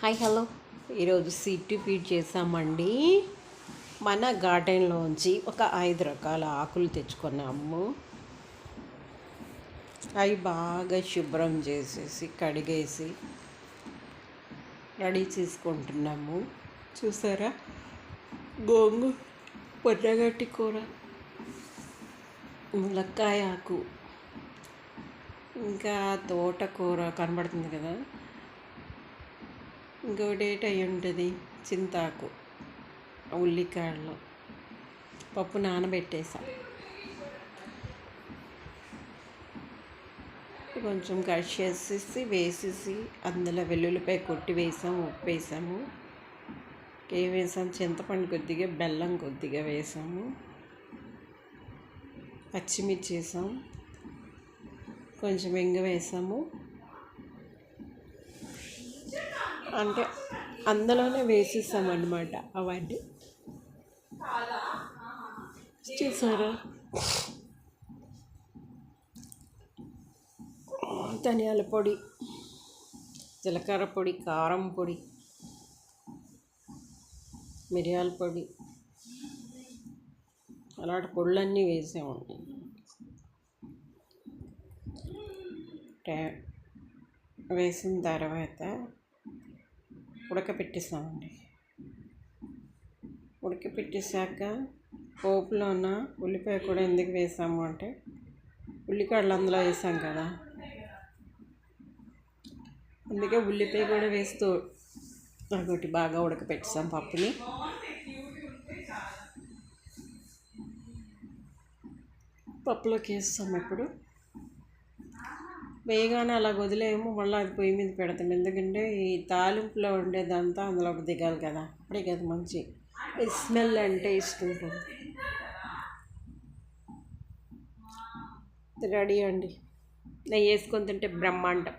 Hi hello, ఈరోజు seed feed చేసామండి. మన గార్డెన్లోంచి ఒక 5 రకాల ఆకులు తెచ్చుకున్నాము. అవి బాగా శుభ్రం చేసేసి కడిగేసి రెడీ చేసుకుంటున్నాము. చూసారా, గోంగూర, పొన్నగట్టి కూర, ములక్కాయ ఆకు, ఇంకా తోటకూర కనబడుతుంది కదా, ఇంకోటి అయి ఉంటుంది చింతాకు, ఉల్లికాయలు, పప్పు నానబెట్టేసా, కొంచెం కట్ చేసేసి వేసేసి అందులో వెల్లుల్లిపాయ కొట్టి వేసాము, ఉప్పు వేసాము, ఏం వేసాము, చింతపండు కొద్దిగా, బెల్లం కొద్దిగా వేసాము, పచ్చిమిర్చి వేసాము, కొంచెం ఇంగ వేసాము. అంటే అందులోనే వేసేసామన్నమాట అవన్నీ. చూసారా, ధనియాల పొడి, జీలకర్ర పొడి, కారం పొడి, మిరియాల పొడి, అలాంటి పొడులన్నీ వేసామండి. వేసిన తర్వాత ఉడకపెట్టేసామండి. ఉడకపెట్టేసాక పోపులోన ఉల్లిపాయ కూడా ఎందుకు వేసాము అంటే, ఉల్లికాడలు అందులో వేసాం కదా, అందుకే ఉల్లిపాయ కూడా వేస్తూ ఒకటి బాగా ఉడకపెట్టేసాం పప్పుని. పప్పులోకి వేస్తాం. ఇప్పుడు వేగానే అలా వదిలేమో, మళ్ళీ అది పొయ్యి మీద పెడతాం. ఎందుకంటే ఈ తాలింపులో ఉండేదంతా అందులోకి దిగాలి కదా, అప్పుడే కదా మంచి స్మెల్ అండ్ టేస్ట్ ఉంటుంది. రెడీ అండి. నెయ్యి వేసుకొని తింటే బ్రహ్మాండం.